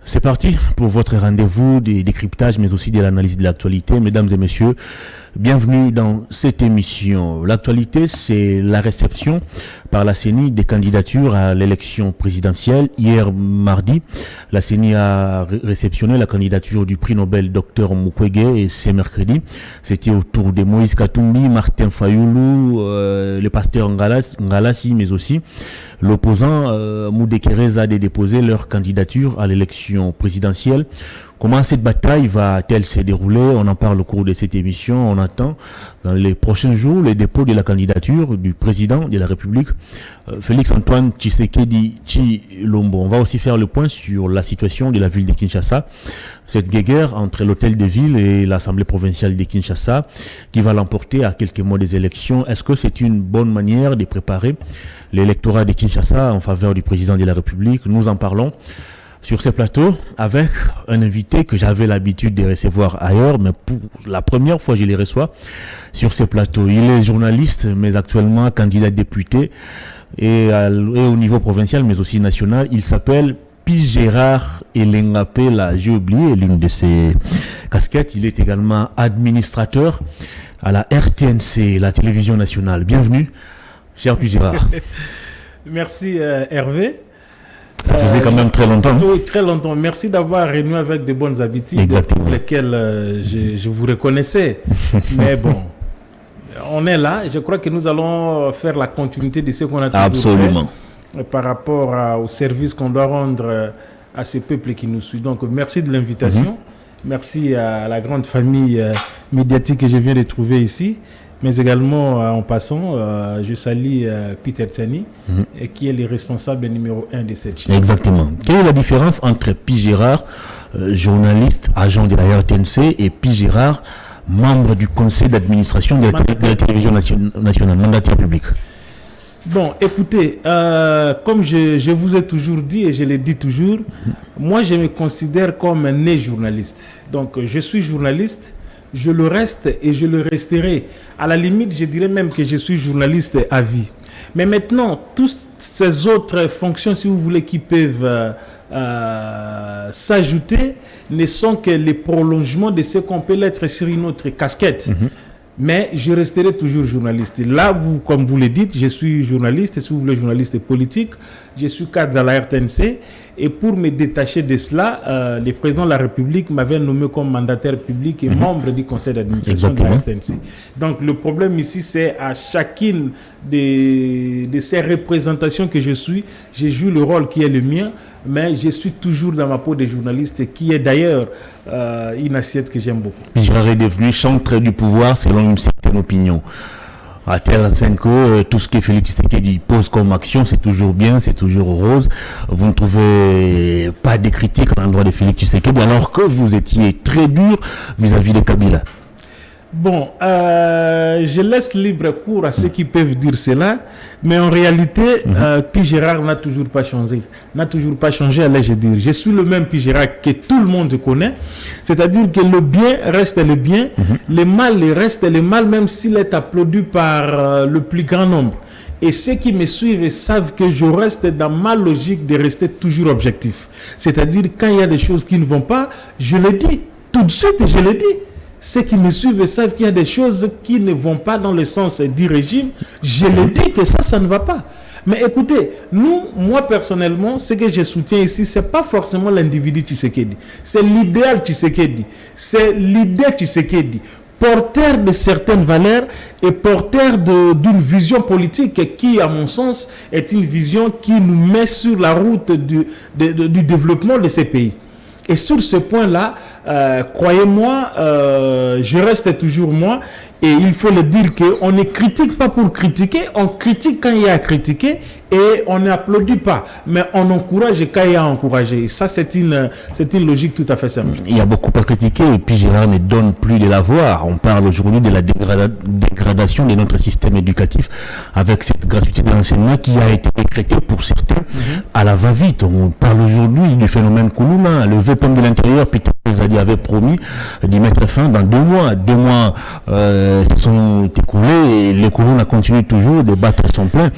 C'est parti pour votre rendez-vous des décryptages, mais aussi de l'analyse de l'actualité. Mesdames et messieurs, bienvenue dans cette émission. L'actualité, c'est la réception par la CENI des candidatures à l'élection présidentielle. Hier mardi, la CENI a réceptionné la candidature du prix Nobel Dr Mukwege et ce mercredi, c'était au tour de Moïse Katumbi, Martin Fayoulou, le pasteur Ngalassi, mais aussi l'opposant Moudekereza de déposer leur candidature à l'élection présidentielle. Comment cette bataille va-t-elle se dérouler? On en parle au cours de cette émission. On attend dans les prochains jours le dépôt de la candidature du président de la République, Félix-Antoine Tshisekedi Tshilombo. On va aussi faire le point sur la situation de la ville de Kinshasa. Cette guerre entre l'hôtel de ville et l'Assemblée provinciale de Kinshasa qui va l'emporter à quelques mois des élections. Est-ce que c'est une bonne manière de préparer l'électorat de Kinshasa en faveur du président de la République? Nous en parlons sur ce plateau avec un invité que j'avais l'habitude de recevoir ailleurs, mais pour la première fois je les reçois sur ce plateau. Il est journaliste, mais actuellement candidat député et au niveau provincial, mais aussi national. Il s'appelle Gérard Elengapé, là j'ai oublié l'une de ses casquettes. Il est également administrateur à la RTNC, la télévision nationale. Bienvenue, cher Gérard. Merci Hervé. Ça faisait quand même très longtemps. Oui, très longtemps. Merci d'avoir renoué avec de bonnes habitudes. Exactement. Pour lesquelles je vous reconnaissais. Mais bon, on est là. Je crois que nous allons faire la continuité de ce qu'on a toujours fait par rapport au service qu'on doit rendre à ce peuple qui nous suit. Donc, merci de l'invitation. Merci à la grande famille médiatique que je viens de trouver ici. Mais également, en passant, je salue Peter Tsani, qui est le responsable numéro 1 de cette chaîne. Exactement. Quelle est la différence entre Gérard, journaliste, agent de la RTNC, et Gérard, membre du conseil d'administration de la télévision nationale, mandataire public? Bon, écoutez, comme je vous ai toujours dit et je le dis toujours, moi je me considère comme un né journaliste. Donc je suis journaliste. Je le reste et je le resterai. À la limite, je dirais même que je suis journaliste à vie. Mais maintenant, toutes ces autres fonctions, si vous voulez, qui peuvent s'ajouter, ne sont que les prolongements de ce qu'on peut l'être sur une autre casquette. Mais je resterai toujours journaliste. Là, vous, comme vous le dites, je suis journaliste, si vous voulez, journaliste politique. Je suis cadre à la RTNC. Et pour me détacher de cela, le président de la République m'avait nommé comme mandataire public et membre du conseil d'administration de la RTNC. Donc le problème ici, c'est à chacune de ces représentations que je suis, je joue le rôle qui est le mien, mais je suis toujours dans ma peau de journaliste, qui est d'ailleurs une assiette que j'aime beaucoup. Gérard est devenu chantre du pouvoir selon une certaine opinion. À tel 5 ans, tout ce que Félix Tshisekedi pose comme action, c'est toujours bien, c'est toujours rose. Vous ne trouvez pas de critiques à l'endroit de Félix Tshisekedi, alors que vous étiez très dur vis-à-vis de Kabila. Bon, je laisse libre cours à ceux qui peuvent dire cela, mais en réalité, Gérard n'a toujours pas changé. N'a toujours pas changé, allais-je dire. Je suis le même Gérard que tout le monde connaît, c'est-à-dire que le bien reste le bien, le mal reste le mal, même s'il est applaudi par le plus grand nombre. Et ceux qui me suivent savent que je reste dans ma logique de rester toujours objectif. C'est-à-dire, quand il y a des choses qui ne vont pas, je le dis tout de suite, je le dis. Ceux qui me suivent savent qu'il y a des choses qui ne vont pas dans le sens du régime. Je le dis que ça ne va pas. Mais écoutez, moi personnellement, ce que je soutiens ici, ce n'est pas forcément l'individu Tshisekedi. C'est l'idéal Tshisekedi. C'est l'idée Tshisekedi. Porteur de certaines valeurs et porteur d'une vision politique qui, à mon sens, est une vision qui nous met sur la route du développement de ces pays. Et sur ce point-là, croyez-moi, je reste toujours moi. Et il faut le dire qu'on ne critique pas pour critiquer, on critique quand il y a à critiquer et on n'applaudit pas. Mais on encourage quand il y a à encourager. Et ça, c'est une logique tout à fait simple. Il y a beaucoup à critiquer et puis Gérard ne donne plus de la voix. On parle aujourd'hui de la dégradation de notre système éducatif avec cette gratuité de l'enseignement qui a été décrétée pour certains à la va-vite. On parle aujourd'hui du phénomène Koulouna, le VPM de l'intérieur, Peter Zadi avait promis d'y mettre fin dans 2 mois. 2 mois se sont écoulés et les colons continuent toujours de battre son plein.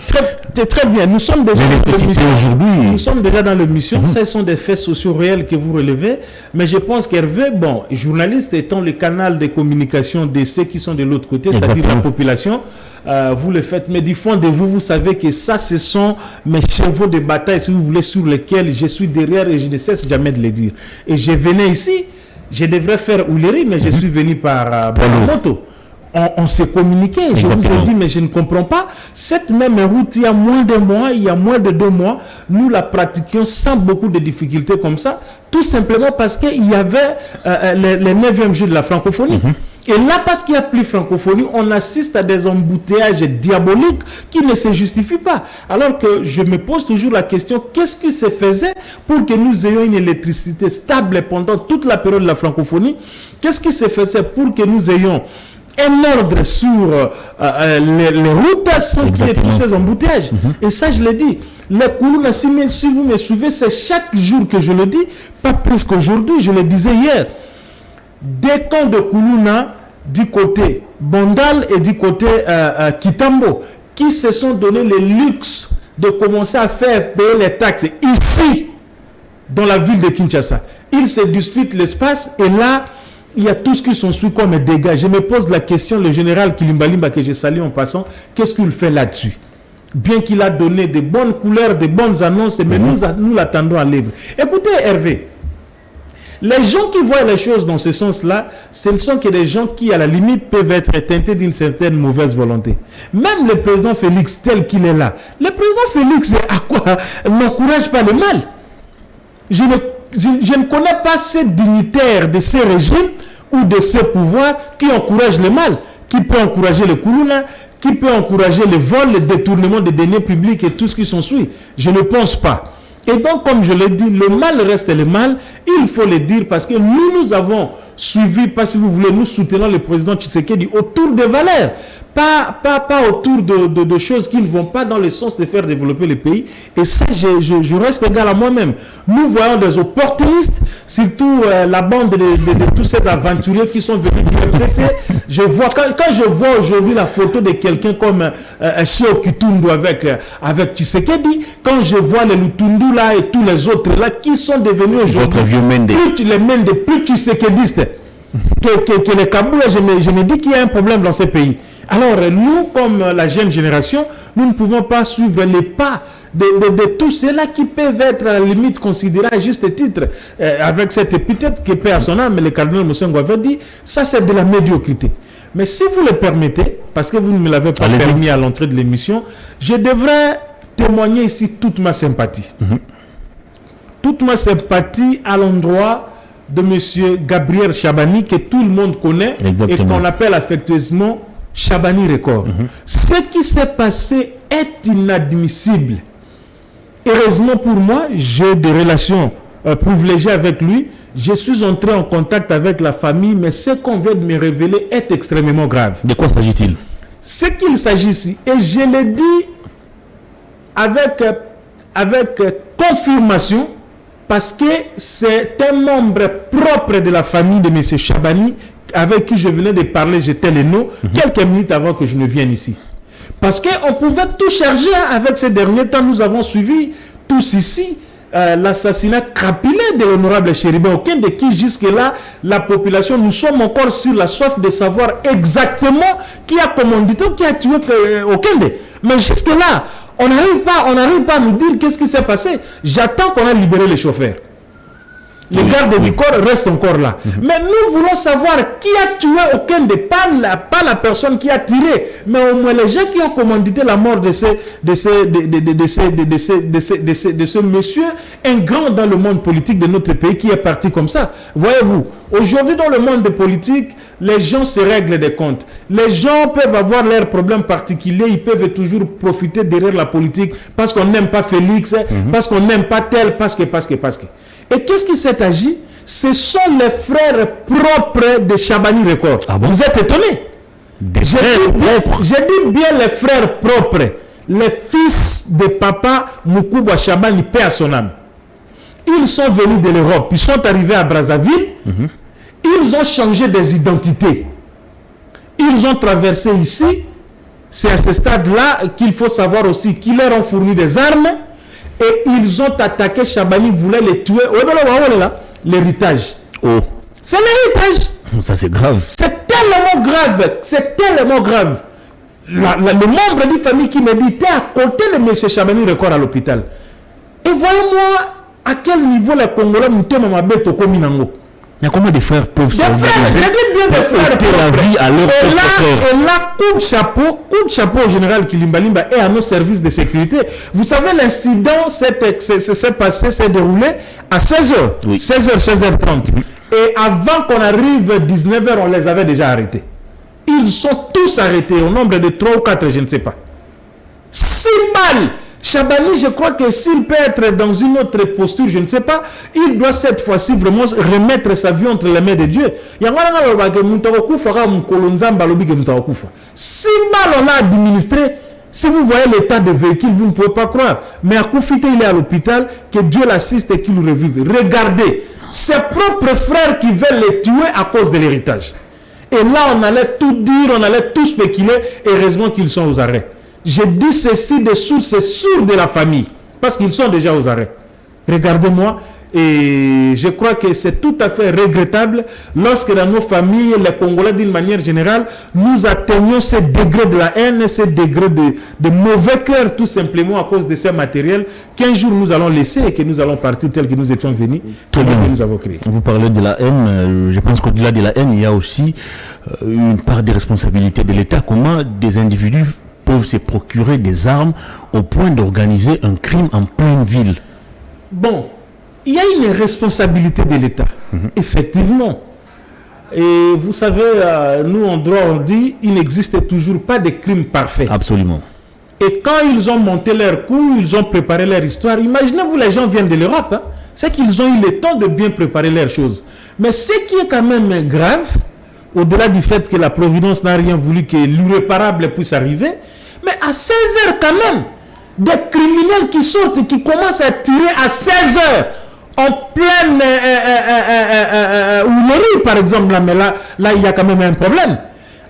Très bien. Nous sommes déjà dans l'émission. Ce sont des faits sociaux réels que vous relevez. Mais je pense qu'Hervé, journaliste étant le canal de communication de ceux qui sont de l'autre côté, c'est-à-dire la population, vous le faites. Mais du fond de vous, vous savez que ça, ce sont mes chevaux de bataille, si vous voulez, sur lesquels je suis derrière et je ne cesse jamais de le dire. Et je venais ici, je devrais faire Ouleri, mais je suis venu par moto. On s'est communiqué. Je vous ai dit, mais je ne comprends pas. Cette même route, il y a moins de mois, il y a moins de 2 mois, nous la pratiquions sans beaucoup de difficultés comme ça, tout simplement parce qu'il y avait les 9e jours de la francophonie. Et là, parce qu'il n'y a plus francophonie, on assiste à des embouteillages diaboliques qui ne se justifient pas. Alors que je me pose toujours la question, qu'est-ce qui se faisait pour que nous ayons une électricité stable pendant toute la période de la francophonie? Qu'est-ce qui se faisait pour que nous ayons un ordre sur les routes sans qu'il y ait tous ces embouteillages? Et ça, je l'ai dit. Les Koulouna, si vous me suivez, c'est chaque jour que je le dis, pas plus qu'aujourd'hui, je le disais hier. Des camps de Koulouna du côté Bandal et du côté Kitambo qui se sont donné le luxe de commencer à faire payer les taxes ici dans la ville de Kinshasa. Ils se disputent l'espace et là il y a tout ce qui sont sous comme dégâts. Je me pose la question, le général Kilimbalimba que je salue en passant, qu'est-ce qu'il fait là-dessus? Bien qu'il a donné de bonnes couleurs, de bonnes annonces, mais nous l'attendons à l'œuvre. Écoutez Hervé, les gens qui voient les choses dans ce sens-là, ce ne sont que des gens qui, à la limite, peuvent être teintés d'une certaine mauvaise volonté. Même le président Félix, tel qu'il est là, le président Félix, n'encourage pas le mal. Je ne connais pas ces dignitaires de ces régimes ou de ces pouvoirs qui encouragent le mal, qui peut encourager le Koulouna, qui peut encourager le vol, le détournement des deniers publics et tout ce qui s'ensuit. Je ne pense pas. Et donc, comme je l'ai dit, le mal reste le mal. Il faut le dire parce que nous avons suivi, pas si vous voulez, nous soutenons le président Tshisekedi autour des valeurs. Pas autour de choses qui ne vont pas dans le sens de faire développer le pays. Et ça, je reste égal à moi-même. Nous voyons des opportunistes, surtout la bande de tous ces aventuriers qui sont venus du FCC. Je vois, quand je vois aujourd'hui la photo de quelqu'un comme Cheo Kitundu avec Tshisekedi, quand je vois les Lutundu là et tous les autres là qui sont devenus aujourd'hui les Mende plus Tshisekedistes que les Kaboulas, je me dis qu'il y a un problème dans ces pays. Alors nous, comme la jeune génération, nous ne pouvons pas suivre les pas de tous ceux-là qui peuvent être à la limite considérés à juste titre, avec cette épithète qui paie à son âme, le cardinal Moussengo avait dit, ça c'est de la médiocrité. Mais si vous le permettez, parce que vous ne me l'avez pas permis à l'entrée de l'émission, je devrais témoigner ici toute ma sympathie. Toute ma sympathie à l'endroit de M. Gabriel Chabani, que tout le monde connaît et qu'on appelle affectueusement Chabani Record. Ce qui s'est passé est inadmissible. Heureusement pour moi, j'ai des relations privilégiées avec lui. Je suis entré en contact avec la famille, mais ce qu'on vient de me révéler est extrêmement grave. De quoi s'agit-il? Ce qu'il s'agit ici, et je l'ai dit avec confirmation, parce que c'est un membre propre de la famille de M. Chabani avec qui je venais de parler, j'étais le nom, quelques minutes avant que je ne vienne ici. Parce qu'on pouvait tout charger avec ces derniers temps. Nous avons suivi tous ici l'assassinat crapulé de l'honorable Chéribé Okende, qui jusque-là, la population, nous sommes encore sur la soif de savoir exactement qui a commandité, qui a tué Okende. Mais jusque-là, on n'arrive pas à nous dire qu'est-ce qui s'est passé. J'attends qu'on a libéré les chauffeurs. Le garde du corps reste encore là. Mais nous voulons savoir qui a tué Okende, pas la personne qui a tiré, mais au moins les gens qui ont commandité la mort de ce monsieur, un grand dans le monde politique de notre pays qui est parti comme ça. Voyez-vous, aujourd'hui dans le monde politique, les gens se règlent des comptes. Les gens peuvent avoir leurs problèmes particuliers, ils peuvent toujours profiter derrière la politique parce qu'on n'aime pas Félix, parce qu'on n'aime pas tel, parce que. Et qu'est-ce qui s'est agi? Ce sont les frères propres de Chabani Record. Ah bon? Vous êtes étonnés? J'ai dit bien les frères propres, les fils de papa Moukouba Chabani, paix à son âme. Ils sont venus de l'Europe, ils sont arrivés à Brazzaville, ils ont changé des identités. Ils ont traversé ici. C'est à ce stade-là qu'il faut savoir aussi qu'ils leur ont fourni des armes et ils ont attaqué Chabani, voulaient les tuer. L'héritage. Oh. C'est l'héritage. Ça, c'est grave. C'est tellement grave. C'est tellement grave. Le membre d'une famille qui me dit, t'es à côté de M. Chabani Record à l'hôpital. Et voyez-moi à quel niveau les Congolais m'ont bête au Kominango. Mais comment des frères peuvent s'organiser la vie à leur propre frère? Et là, coup de chapeau au général Kilimbalimba et à nos services de sécurité. Vous savez, l'incident s'est passé, s'est déroulé à 16h. Oui. 16h, 16h30. Et avant qu'on arrive à 19h, on les avait déjà arrêtés. Ils sont tous arrêtés, au nombre de 3 ou 4, je ne sais pas. 6 balles. Chabani, je crois que s'il peut être dans une autre posture, je ne sais pas, il doit cette fois-ci vraiment remettre sa vie entre les mains de Dieu. 6 balles on a administré. Si vous voyez l'état de véhicule, vous ne pouvez pas croire. Mais à Koufité, il est à l'hôpital, que Dieu l'assiste et qu'il le revive. Regardez, ses propres frères qui veulent les tuer à cause de l'héritage. Et là, on allait tout dire, on allait tout spéculer, et heureusement qu'ils sont aux arrêts. Je dis ceci de sources sûres de la famille, parce qu'ils sont déjà aux arrêts. Regardez-moi, et je crois que c'est tout à fait regrettable lorsque dans nos familles, les Congolais d'une manière générale, nous atteignons ce degré de la haine, ce degré de mauvais cœur, tout simplement à cause de ces matériels qu'un jour nous allons laisser et que nous allons partir tel que nous étions venus, que nous avons créé. Vous parlez de la haine, je pense qu'au-delà de la haine, il y a aussi une part de responsabilité de l'État. Comment des individus peuvent se procurer des armes au point d'organiser un crime en pleine ville? Bon, il y a une responsabilité de l'État, effectivement. Et vous savez, nous en droit on dit, il n'existe toujours pas de crime parfait. Absolument. Et quand ils ont monté leur coup, ils ont préparé leur histoire. Imaginez-vous, les gens viennent de l'Europe, hein, c'est qu'ils ont eu le temps de bien préparer leurs choses. Mais ce qui est quand même grave, au-delà du fait que la Providence n'a rien voulu que l'irréparable puisse arriver, mais à 16 heures quand même, des criminels qui sortent et qui commencent à tirer à 16 heures en pleine Ouleri par exemple, là, mais là il y a quand même un problème.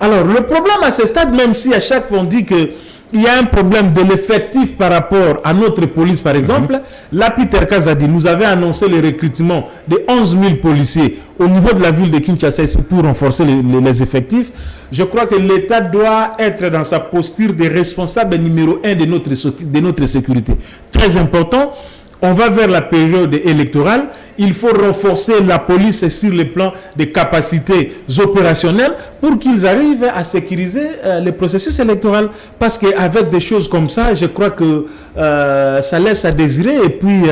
Alors le problème à ce stade, même si à chaque fois on dit que il y a un problème de l'effectif par rapport à notre police, par exemple. Là, Peter Kazadi nous avait annoncé le recrutement de 11 000 policiers au niveau de la ville de Kinshasa pour renforcer les effectifs. Je crois que l'État doit être dans sa posture de responsable numéro 1 de notre sécurité. Très important. On va vers la période électorale. Il faut renforcer la police sur le plan des capacités opérationnelles pour qu'ils arrivent à sécuriser le processus électoral. Parce qu'avec des choses comme ça, je crois que ça laisse à désirer et puis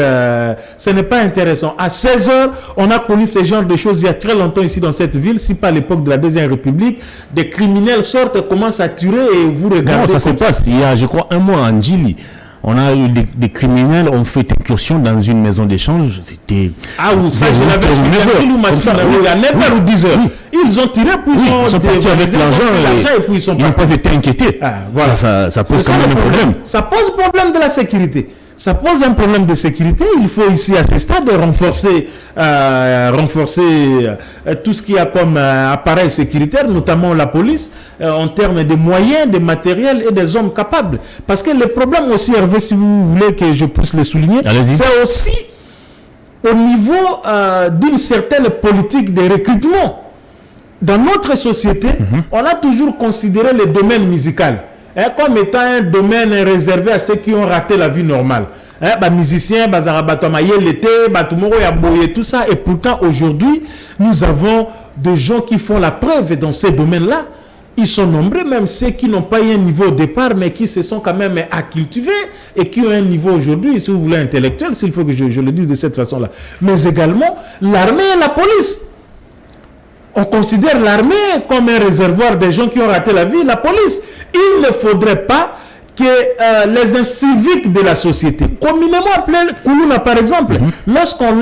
ce n'est pas intéressant. À 16 heures, on a connu ce genre de choses il y a très longtemps ici dans cette ville, si pas à l'époque de la Deuxième République. Des criminels sortent, commencent à tuer et vous regardez. Non, ça se passe. Il y a, je crois, un mois en Djili. On a eu des criminels ont fait incursion dans une maison d'échange. C'était. Ah, vous savez, je l'avais suivi à 9h ou 10h. Ils ont tiré, puis ils sont partis avec l'argent et puis ils n'ont pas été inquiétés. Ah, voilà. Ça pose quand même un problème. Ça pose problème de la sécurité. Ça pose un problème de sécurité. Il faut ici à ce stade renforcer tout ce qu'il y a comme appareil sécuritaire, notamment la police, en termes de moyens, de matériel et des hommes capables. Parce que le problème aussi, Hervé, si vous voulez que je puisse le souligner, c'est aussi au niveau d'une certaine politique de recrutement. Dans notre société, on a toujours considéré le domaine musical comme étant un domaine réservé à ceux qui ont raté la vie normale. Musiciens, tout ça. Et pourtant, aujourd'hui, nous avons des gens qui font la preuve dans ces domaines-là. Ils sont nombreux, même ceux qui n'ont pas eu un niveau au départ, mais qui se sont quand même accultivés et qui ont un niveau aujourd'hui, si vous voulez, intellectuel, s'il faut que je le dise de cette façon-là. Mais également, l'armée et la police. On considère l'armée comme un réservoir des gens qui ont raté la vie, la police. Il ne faudrait pas que les inciviques de la société, communément appelés Koulouna par exemple, lorsqu'on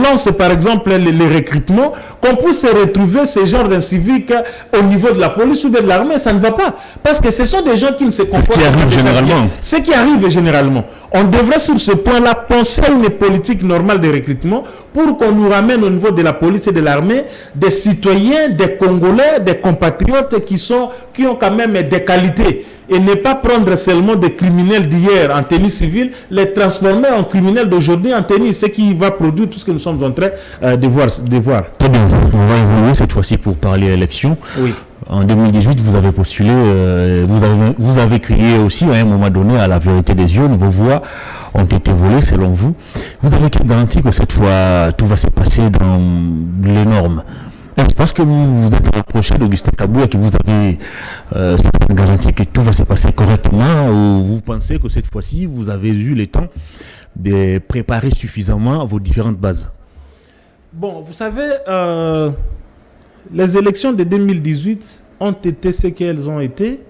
lance par exemple les recrutements, qu'on puisse retrouver ce genre d'inciviques au niveau de la police ou de l'armée, ça ne va pas. Parce que ce sont des gens qui ne se comportent pas. Ce qui arrive généralement. Ce qui arrive généralement. On devrait sur ce point-là penser à une politique normale de recrutement pour qu'on nous ramène au niveau de la police et de l'armée des citoyens, des Congolais, des compatriotes qui ont quand même des qualités. Et ne pas prendre seulement des criminels d'hier en tenue civile, les transformer en criminels d'aujourd'hui en tenue, ce qui va produire tout ce que nous sommes en train de voir. Très bien, on va évoluer cette fois-ci pour parler élection. Oui. En 2018, vous avez postulé, vous avez crié aussi à un moment donné à la vérité des yeux, vos voix ont été volées selon vous. Vous avez quelle garantie que cette fois tout va se passer dans les normes? Est-ce parce que vous vous êtes rapproché d'Augustin Kabouya que vous avez cette garantie que tout va se passer correctement, ou vous pensez que cette fois-ci vous avez eu le temps de préparer suffisamment vos différentes bases? Bon, vous savez, les élections de 2018 ont été ce qu'elles ont été.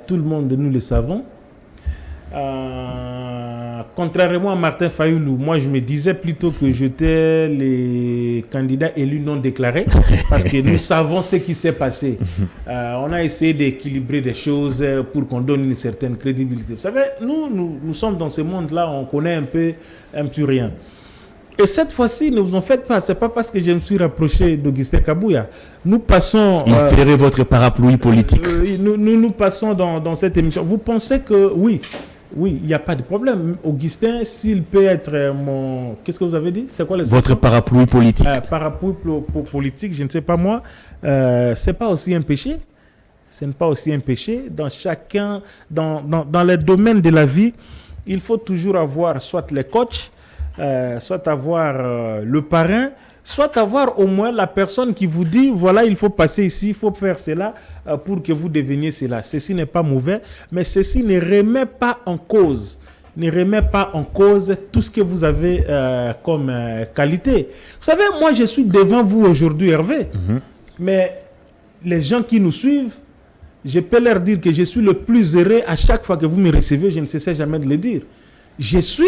Tout le monde, nous le savons. Contrairement à Martin Fayoulou, moi je me disais plutôt que j'étais les candidats élus non déclarés parce que nous savons ce qui s'est passé. On a essayé d'équilibrer des choses pour qu'on donne une certaine crédibilité. Vous savez, nous sommes dans ce monde-là, on connaît un peu rien. Et cette fois-ci, ne vous en faites pas, ce n'est pas parce que je me suis rapproché d'Augustin Kabouya. Nous passons... Il serait votre parapluie politique. Nous passons dans cette émission. Vous pensez que oui, il n'y a pas de problème. Augustin, s'il peut être mon... Qu'est-ce que vous avez dit? C'est quoi votre parapluie politique? Parapluie politique, je ne sais pas moi. Ce n'est pas aussi un péché. Ce n'est pas aussi un péché. Dans chacun, dans les domaines de la vie, il faut toujours avoir soit les coachs, soit avoir le parrain, soit avoir au moins la personne qui vous dit, voilà, il faut passer ici, il faut faire cela pour que vous deveniez cela. Ceci n'est pas mauvais, mais ceci ne remet pas en cause. Ne remet pas en cause tout ce que vous avez comme qualité. Vous savez, moi, je suis devant vous aujourd'hui, Hervé, mais les gens qui nous suivent, je peux leur dire que je suis le plus heureux à chaque fois que vous me recevez, je ne cessais jamais de le dire. Je suis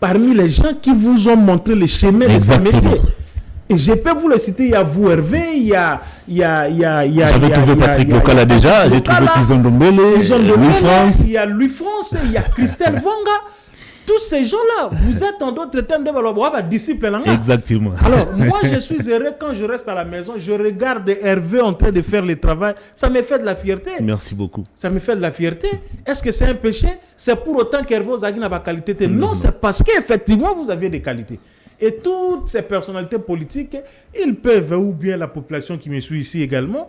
parmi les gens qui vous ont montré le chemin de ce métier. Et je peux vous le citer, il y a vous Hervé, J'avais trouvé Patrick Lokala déjà, j'ai trouvé Tizon Dombele, Louis France. Il y a Louis France, il y a Christelle Vonga. Tous ces gens-là, vous êtes en d'autres termes de disciple. Exactement. Alors, moi, je suis heureux quand je reste à la maison, je regarde Hervé en train de faire le travail. Ça me fait de la fierté. Merci beaucoup. Ça me fait de la fierté. Est-ce que c'est un péché? C'est pour autant qu'Hervé Ozagi n'a pas de qualité? Non, c'est parce qu'effectivement, vous avez des qualités. Et toutes ces personnalités politiques, ils peuvent, ou bien la population qui me suit ici également,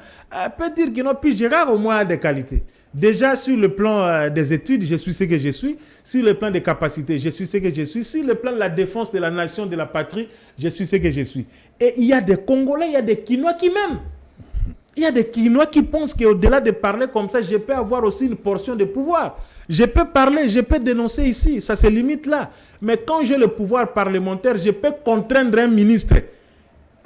peut dire que non, puis Gérard au moins a des qualités. Déjà, sur le plan des études, je suis ce que je suis. Sur le plan des capacités, je suis ce que je suis. Sur le plan de la défense de la nation, de la patrie, je suis ce que je suis. Et il y a des Congolais, il y a des Kinois qui m'aiment. Il y a des Kinois qui pensent qu'au-delà de parler comme ça, je peux avoir aussi une portion de pouvoir. Je peux parler, je peux dénoncer ici. Ça se limite là. Mais quand j'ai le pouvoir parlementaire, je peux contraindre un ministre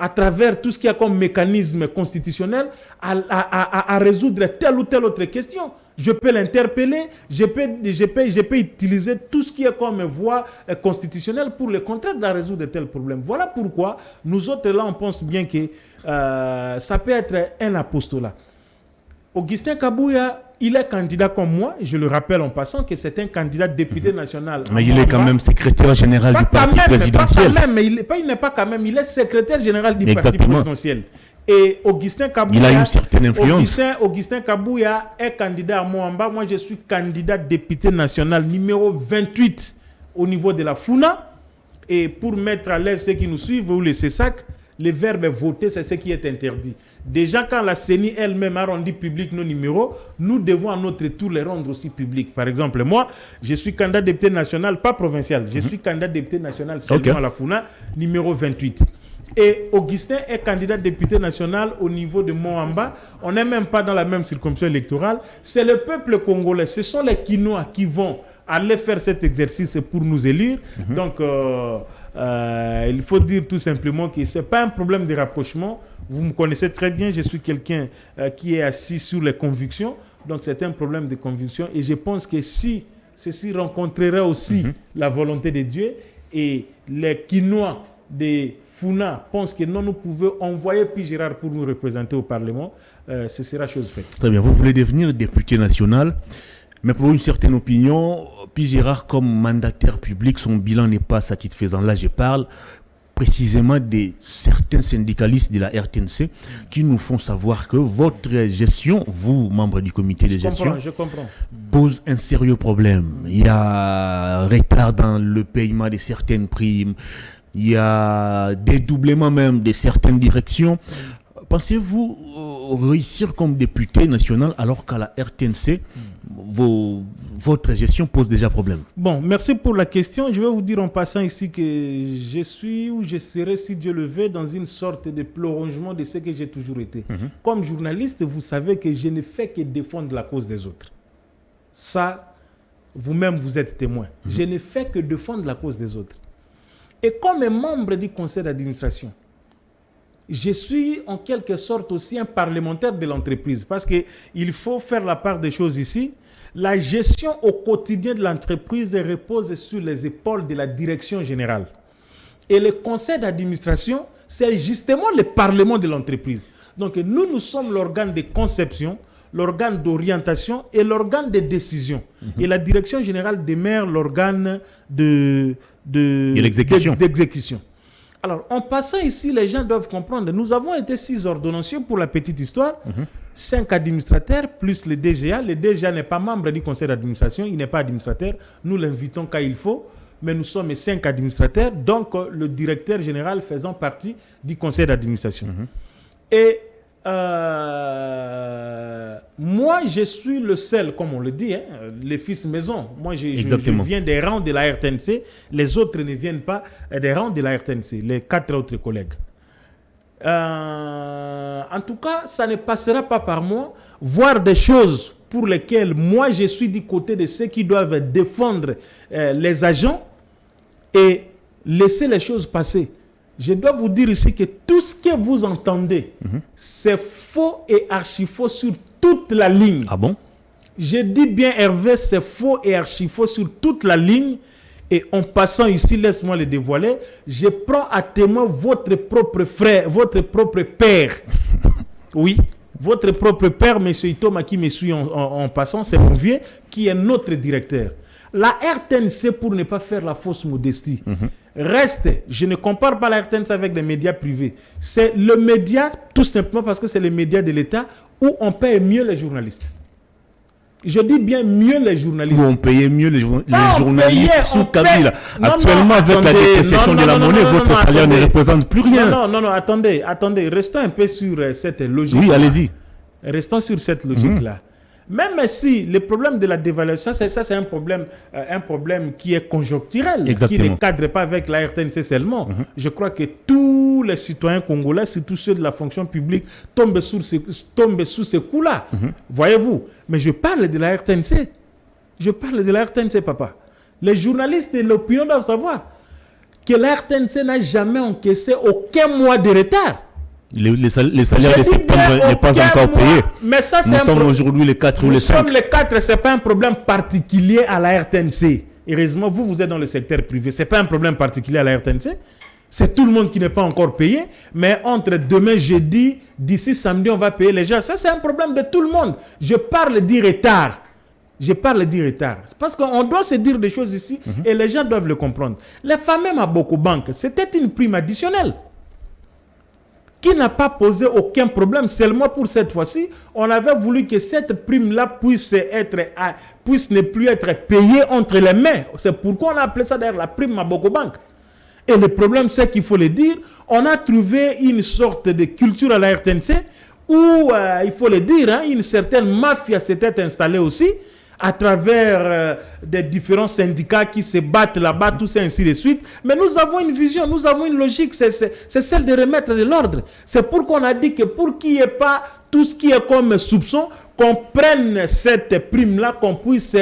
à travers tout ce qu'il y a comme mécanisme constitutionnel à résoudre telle ou telle autre question. Je peux l'interpeller, je peux utiliser tout ce qui est comme voie constitutionnelle pour le contraindre à résoudre tel problème. Voilà pourquoi nous autres là, on pense bien que ça peut être un apostolat. Augustin Kabouya, il est candidat comme moi, je le rappelle en passant que c'est un candidat député national. Mais il est quand même secrétaire général du parti présidentiel. Il n'est pas quand même, il est secrétaire général du parti présidentiel. Et Augustin Kabouya, il a une certaine influence. Augustin Kabouya est candidat à Moamba. Moi, je suis candidat député national numéro 28 au niveau de la FUNA. Et pour mettre à l'aise ceux qui nous suivent ou les CESAC, le verbe voter, c'est ce qui est interdit. Déjà, quand la CENI elle-même a rendu public nos numéros, nous devons à notre tour les rendre aussi publics. Par exemple, moi, je suis candidat député national, pas provincial. Je suis candidat député national seulement à la FUNA, numéro 28. Et Augustin est candidat député national au niveau de Moamba. On n'est même pas dans la même circonscription électorale. C'est le peuple congolais, ce sont les Kinois qui vont aller faire cet exercice pour nous élire. Donc, Il faut dire tout simplement que ce n'est pas un problème de rapprochement. Vous me connaissez très bien, je suis quelqu'un qui est assis sur les convictions. Donc c'est un problème de conviction. Et je pense que si ceci rencontrerait aussi la volonté de Dieu et les Quinois des Funa pensent que non, nous pouvons envoyer Pi Gérard pour nous représenter au Parlement, ce sera chose faite. Très bien, vous voulez devenir député national, mais pour une certaine opinion, Pi Gérard comme mandataire public, son bilan n'est pas satisfaisant. Là, je parle précisément de certains syndicalistes de la RTNC qui nous font savoir que votre gestion, vous, membres du comité de gestion, pose un sérieux problème. Il y a retard dans le paiement de certaines primes, il y a dédoublement même de certaines directions. Pensez-vous réussir comme député national alors qu'à la RTNC, votre gestion pose déjà problème? Bon, merci pour la question. Je vais vous dire en passant ici que je suis ou je serai, si Dieu le veut, dans une sorte de prolongement de ce que j'ai toujours été. Comme journaliste, vous savez que je ne fais que défendre la cause des autres. Ça, vous-même, vous êtes témoin. Je ne fais que défendre la cause des autres. Et comme membre du conseil d'administration, je suis en quelque sorte aussi un parlementaire de l'entreprise parce qu'il faut faire la part des choses ici. La gestion au quotidien de l'entreprise repose sur les épaules de la direction générale. Et le conseil d'administration, c'est justement le parlement de l'entreprise. Donc nous sommes l'organe de conception, l'organe d'orientation et l'organe de décision. Et la direction générale demeure l'organe d'exécution. Alors, en passant ici, les gens doivent comprendre. Nous avons été 6 ordonnanciers pour la petite histoire. 5 administrateurs plus le DGA. Le DGA n'est pas membre du conseil d'administration. Il n'est pas administrateur. Nous l'invitons quand il faut. Mais nous sommes 5 administrateurs. Donc, le directeur général faisant partie du conseil d'administration. Et moi, je suis le seul, comme on le dit, les fils maison. Moi, je viens des rangs de la RTNC. Les autres ne viennent pas des rangs de la RTNC, les 4 autres collègues. En tout cas, ça ne passera pas par moi. Voir des choses pour lesquelles moi, je suis du côté de ceux qui doivent défendre les agents et laisser les choses passer. Je dois vous dire ici que tout ce que vous entendez, c'est faux et archi-faux sur toute la ligne. Ah bon? Je dis bien, Hervé, c'est faux et archi-faux sur toute la ligne. Et en passant ici, laisse-moi le dévoiler, je prends à témoin votre propre frère, votre propre père. Oui, votre propre père, M. Itoma, qui me suit en passant, c'est mon vieux, qui est notre directeur. La RTNC, pour ne pas faire la fausse modestie, reste, je ne compare pas la RTNC avec des médias privés. C'est le média, tout simplement parce que c'est les médias de l'État où on paye mieux les journalistes. Je dis bien mieux les journalistes. Où on payait mieux les journalistes sous Kabila. Actuellement, avec la dépréciation de la monnaie, votre salaire ne représente plus rien. Non, attendez. Restons un peu sur cette logique. Oui, allez-y. Restons sur cette logique-là. Même si le problème de la dévaluation, ça c'est un problème qui est conjoncturel, qui ne cadre pas avec la RTNC seulement. Je crois que tous les citoyens congolais, surtout ceux de la fonction publique, tombent sous ce coup-là. Voyez-vous. Mais je parle de la RTNC. Je parle de la RTNC, papa. Les journalistes et l'opinion doivent savoir que la RTNC n'a jamais encaissé aucun mois de retard. Les salaires de septembre n'est pas encore payé. Mais ça, nous sommes aujourd'hui les 4 ou les 5. Nous sommes les 4, ce n'est pas un problème particulier à la RTNC. Heureusement, vous êtes dans le secteur privé. Ce n'est pas un problème particulier à la RTNC. C'est tout le monde qui n'est pas encore payé. Mais entre demain, jeudi, d'ici samedi, on va payer les gens. Ça, c'est un problème de tout le monde. Je parle du retard. Parce qu'on doit se dire des choses ici et les gens doivent le comprendre. Les fameux Maboko Bank, c'était une prime additionnelle qui n'a pas posé aucun problème. Seulement pour cette fois-ci, on avait voulu que cette prime-là puisse ne plus être payée entre les mains. C'est pourquoi on a appelé ça d'ailleurs la prime Maboko Bank. Et le problème, c'est qu'il faut le dire, on a trouvé une sorte de culture à la RTNC où, il faut le dire, une certaine mafia s'était installée aussi à travers des différents syndicats qui se battent là-bas, tout ça, ainsi de suite. Mais nous avons une vision, nous avons une logique, c'est celle de remettre de l'ordre. C'est pourquoi on a dit que pour qu'il n'y ait pas tout ce qui est comme soupçon, qu'on prenne cette prime-là, qu'on puisse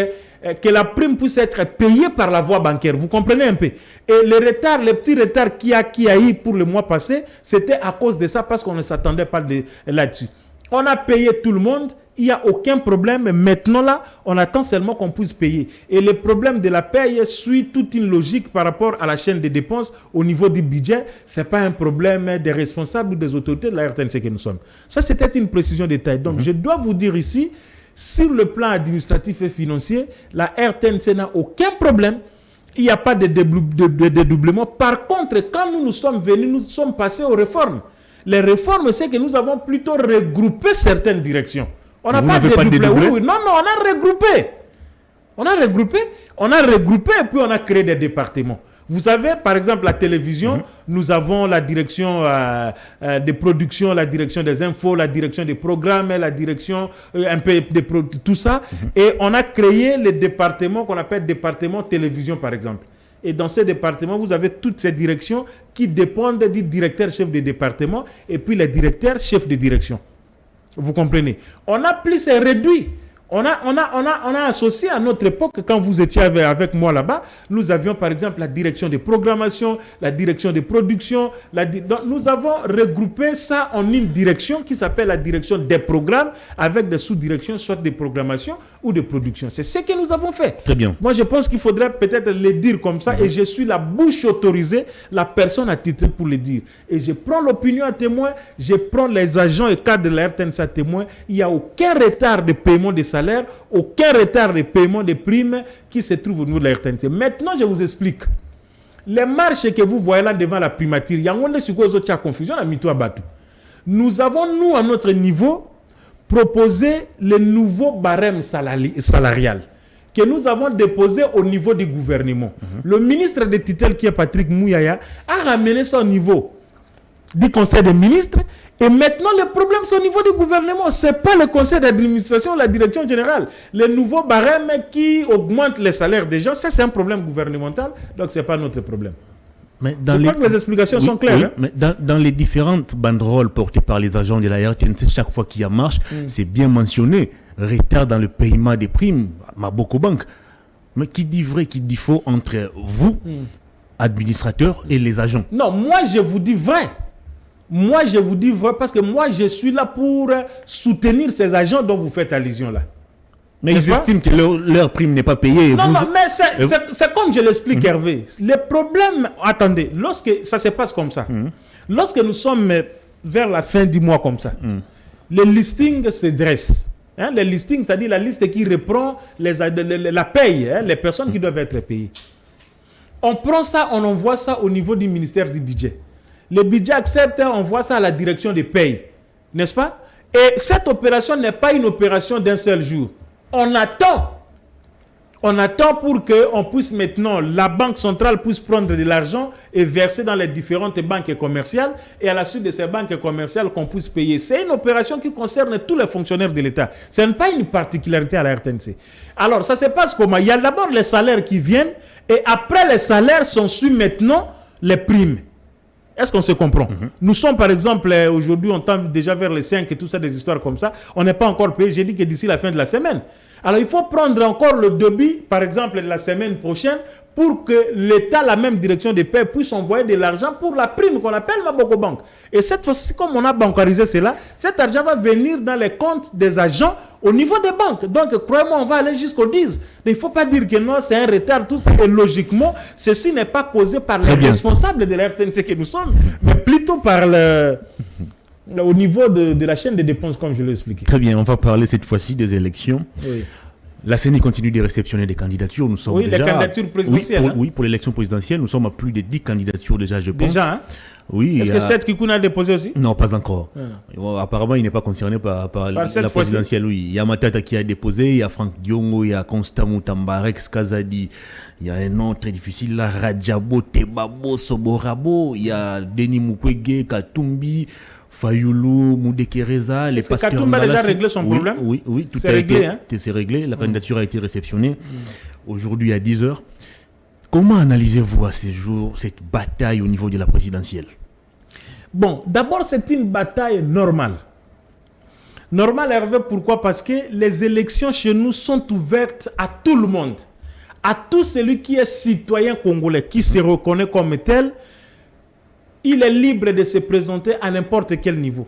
que la prime puisse être payée par la voie bancaire. Vous comprenez un peu? Et les petits retards qu'il y a eu pour le mois passé, c'était à cause de ça, parce qu'on ne s'attendait pas là-dessus. On a payé tout le monde, il n'y a aucun problème. Maintenant là, on attend seulement qu'on puisse payer. Et le problème de la paye suit toute une logique par rapport à la chaîne des dépenses au niveau du budget. Ce n'est pas un problème des responsables ou des autorités de la RTNC que nous sommes. Ça, c'était une précision de taille. Donc, je dois vous dire ici, sur le plan administratif et financier, la RTNC n'a aucun problème. Il n'y a pas de dédoublement. Par contre, quand nous sommes venus, nous sommes passés aux réformes. Les réformes, c'est que nous avons plutôt regroupé certaines directions. On n'a pas dédoublé. Oui, non, on a regroupé. On a regroupé et puis on a créé des départements. Vous avez, par exemple, la télévision, nous avons la direction des productions, la direction des infos, la direction des programmes, la direction un peu de tout ça. Et on a créé les départements qu'on appelle départements télévision, par exemple. Et dans ces départements, vous avez toutes ces directions qui dépendent du directeur chef de département et puis les directeurs chefs de direction. Vous comprenez? On a plus réduit. On a associé à notre époque, quand vous étiez avec moi là-bas, nous avions par exemple la direction de programmation, la direction de production. Donc, nous avons regroupé ça en une direction qui s'appelle la direction des programmes avec des sous-directions, soit de programmation ou de production. C'est ce que nous avons fait. Très bien. Moi, je pense qu'il faudrait peut-être le dire comme ça et je suis la bouche autorisée, la personne attitrée pour le dire. Et je prends l'opinion à témoin, je prends les agents et cadres de la RTNC à témoin. Il n'y a aucun retard de paiement des salaires, aucun retard de paiement des primes qui se trouve au niveau de la RTNC. Maintenant, je vous explique. Les marches que vous voyez là devant la primature, il y a une confusion, nous avons, nous, à notre niveau, proposé le nouveau barème salarial que nous avons déposé au niveau du gouvernement. Le ministre de tutelle, qui est Patrick Mouyaya, a ramené ça au niveau du Conseil des ministres. Et maintenant, le problème, c'est au niveau du gouvernement. Ce n'est pas le conseil d'administration, la direction générale. Les nouveaux barèmes qui augmentent les salaires des gens, ça, c'est un problème gouvernemental. Donc, ce n'est pas notre problème. Mais je crois que les explications sont claires. Oui, hein? Mais dans les différentes banderoles portées par les agents de la RTNC, chaque fois qu'il y a marche, c'est bien mentionné. Retard dans le paiement des primes, Maboko Bank. Mais qui dit vrai, qui dit faux entre vous, administrateurs, et les agents? Non, moi, je vous dis vrai. Moi, je vous dis vrai parce que moi, je suis là pour soutenir ces agents dont vous faites allusion là. Mais ils estiment que leur prime n'est pas payée. Non, mais c'est comme je l'explique, Hervé. Le problème, attendez, lorsque ça se passe comme ça, lorsque nous sommes vers la fin du mois comme ça, le listing se dresse. Hein, le listing, c'est-à-dire la liste qui reprend la paye, hein, les personnes qui doivent être payées. On prend ça, on envoie ça au niveau du ministère du budget. Le budget accepte, on voit ça à la direction des payes, n'est-ce pas? Et cette opération n'est pas une opération d'un seul jour. On attend pour qu'on puisse maintenant, la banque centrale puisse prendre de l'argent et verser dans les différentes banques commerciales et à la suite de ces banques commerciales qu'on puisse payer. C'est une opération qui concerne tous les fonctionnaires de l'État. Ce n'est pas une particularité à la RTNC. Alors, ça se passe comment? Il y a d'abord les salaires qui viennent et après les salaires sont suivis maintenant les primes. Est-ce qu'on se comprend? Nous sommes par exemple, aujourd'hui, on tend déjà vers les 5 et tout ça, des histoires comme ça. On n'est pas encore payé. J'ai dit que d'ici la fin de la semaine. Alors, il faut prendre encore le débit, par exemple, la semaine prochaine, pour que l'État, la même direction des paies, puisse envoyer de l'argent pour la prime qu'on appelle Maboko Bank. Et cette fois-ci, comme on a bancarisé cela, cet argent va venir dans les comptes des agents au niveau des banques. Donc, croyez-moi, on va aller jusqu'au 10. Mais il ne faut pas dire que non, c'est un retard, tout ça. Et logiquement, ceci n'est pas causé par les responsables de la RTNC que nous sommes, mais plutôt par au niveau de la chaîne des dépenses, comme je l'ai expliqué. Très bien, on va parler cette fois-ci des élections. Oui. La CENI continue de réceptionner des candidatures. Nous sommes déjà, les candidatures présidentielles. Oui, pour l'élection présidentielle, nous sommes à plus de 10 candidatures déjà, je pense. Déjà, hein? Oui. Est-ce que Seth Kikouna a déposé aussi? Non, pas encore. Apparemment, il n'est pas concerné par la présidentielle. Oui. Il y a Matata qui a déposé, il y a Franck Diongo, il y a Constant Moutambarek, Skazadi, il y a un nom très difficile, là, Radjabo, Tebabo, Soborabo, il y a Denis Mukwege, Katumbi, Fayoulou, Moudekereza, les pasteurs. Katumbi a déjà réglé son problème? Oui, tout a réglé. C'est réglé. La candidature a été réceptionnée aujourd'hui à 10h. Comment analysez-vous à ces jours cette bataille au niveau de la présidentielle? Bon, d'abord, c'est une bataille normale. Normal, Hervé, pourquoi? Parce que les élections chez nous sont ouvertes à tout le monde. À tout celui qui est citoyen congolais, qui se reconnaît comme tel, il est libre de se présenter à n'importe quel niveau.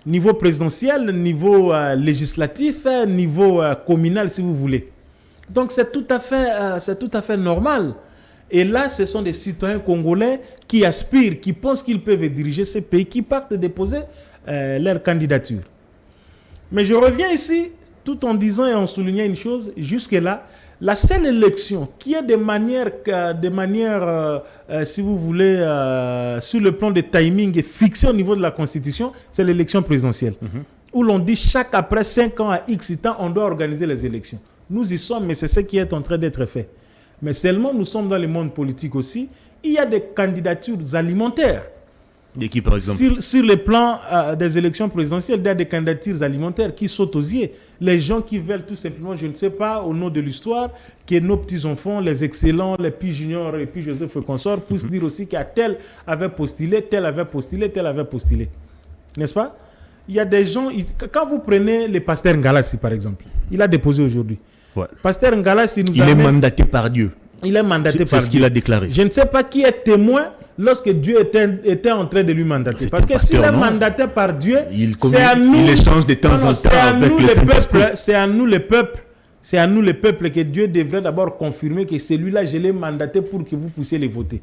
Niveau présidentiel, niveau législatif, niveau communal, si vous voulez. Donc c'est tout à fait normal. Et là, ce sont des citoyens congolais qui aspirent, qui pensent qu'ils peuvent diriger ces pays, qui partent déposer leur candidature. Mais je reviens ici, tout en disant et en soulignant une chose, jusque-là, la seule élection qui est de manière si vous voulez, sur le plan de timing et fixée au niveau de la Constitution, c'est l'élection présidentielle. Où l'on dit chaque après 5 ans à X temps, on doit organiser les élections. Nous y sommes, mais c'est ce qui est en train d'être fait. Mais seulement, nous sommes dans le monde politique aussi. Il y a des candidatures alimentaires. De qui, par exemple? Sur le plan des élections présidentielles, il y a des candidatures alimentaires qui sautent aux yeux. Les gens qui veulent tout simplement, je ne sais pas, au nom de l'histoire, que nos petits-enfants, les excellents, les Pi Junior et puis Joseph et consorts, puissent dire aussi qu'à tel avait postulé, tel avait postulé, tel avait postulé. N'est-ce pas? Il y a des gens... Quand vous prenez le pasteur Ngalassi, par exemple, il a déposé aujourd'hui. Ouais. Pasteur Ngalassi nous il est mandaté par Dieu. Il est mandaté par Dieu. C'est ce qu'il a déclaré. Je ne sais pas qui est témoin lorsque Dieu était en train de lui mandater. Parce que s'il est mandaté par Dieu, c'est à nous. Il échange de temps en temps avec le Saint-Esprit. C'est à nous les peuples. C'est à nous les peuples que Dieu devrait d'abord confirmer que celui-là, je l'ai mandaté pour que vous puissiez les voter.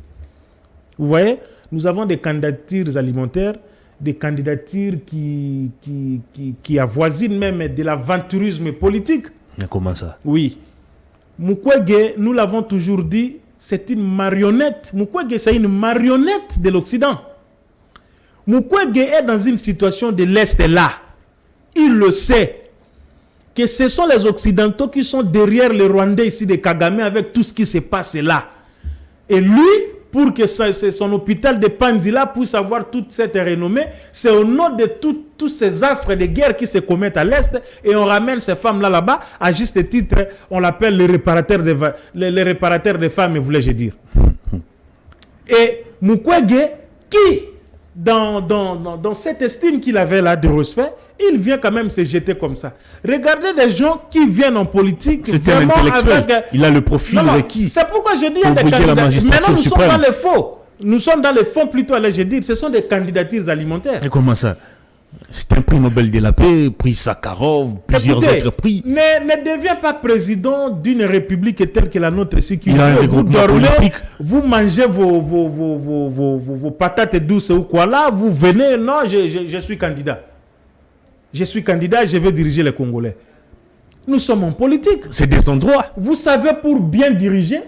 Vous voyez, nous avons des candidatures alimentaires, des candidatures qui avoisinent même de l'aventurisme politique. Mais comment ça? Oui. Mukwege, nous l'avons toujours dit, c'est une marionnette. Mukwege, c'est une marionnette de l'Occident. Mukwege est dans une situation de l'Est là. Il le sait. Que ce sont les Occidentaux qui sont derrière les Rwandais ici de Kagame avec tout ce qui se passe là. Et lui, pour que son hôpital de Pandila puisse avoir toute cette renommée, c'est au nom de tous ces affres de guerre qui se commettent à l'Est, et on ramène ces femmes-là là-bas, à juste titre, on l'appelle les réparateurs de femmes, voulais-je dire. Et Mukwege, qui, dans cette estime qu'il avait là de respect, il vient quand même se jeter comme ça. Regardez des gens qui viennent en politique. C'est un intellectuel. Il a le profil requis. C'est pourquoi je dis il y a des candidats. Maintenant, nous sommes dans les faux. Nous sommes dans les fonds plutôt, allez-je dire. Ce sont des candidatures alimentaires. Et comment ça? C'est un prix Nobel de la paix, prix Sakharov, plusieurs autres prix. Ne deviens pas président d'une république telle que la nôtre ici. Il a un regroupement politique. Vous mangez vos patates douces ou quoi là, vous venez, non, je suis candidat. Je suis candidat, je vais diriger les Congolais. Nous sommes en politique. C'est des endroits. Vous savez, pour bien diriger,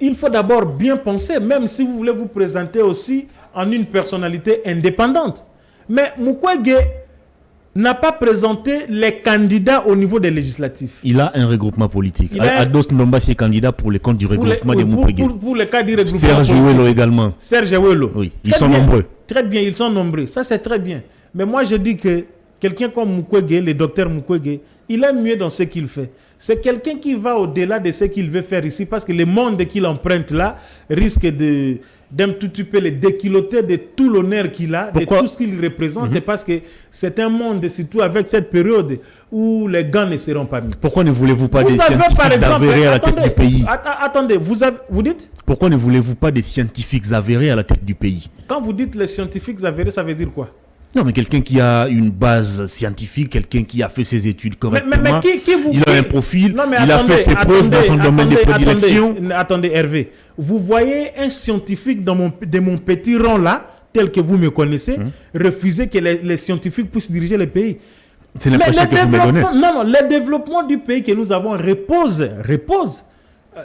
il faut d'abord bien penser, même si vous voulez vous présenter aussi en une personnalité indépendante. Mais Mukwege n'a pas présenté les candidats au niveau des législatifs. Il a un regroupement politique. Ados Ndomba, c'est candidat pour les comptes du regroupement de Mukwege. Pour le cas du regroupement Serge Ouello également. Serge Ouello. Oui, ils sont nombreux. Très bien, ils sont nombreux. Ça, c'est très bien. Mais moi, je dis que quelqu'un comme Mukwege, le docteur Mukwege, il est mieux dans ce qu'il fait. C'est quelqu'un qui va au-delà de ce qu'il veut faire ici, parce que le monde qu'il emprunte là risque d'un tout petit peu le déquiloter de tout l'honneur qu'il a, de tout ce qu'il représente, parce que c'est un monde, surtout avec cette période, où les gants ne seront pas mis. Pourquoi ne voulez-vous pas des scientifiques avérés à la tête du pays? Attendez, vous dites? Pourquoi ne voulez-vous pas des scientifiques avérés à la tête du pays? Quand vous dites les scientifiques avérés, ça veut dire quoi? Non, mais quelqu'un qui a une base scientifique, quelqu'un qui a fait ses études correctement, mais il a un profil, il a fait ses preuves dans son domaine de prédilection. Attendez, Hervé, vous voyez un scientifique de mon petit rang là, tel que vous me connaissez, refuser que les scientifiques puissent diriger le pays. C'est l'impression que vous me donnez. Non, le développement du pays que nous avons repose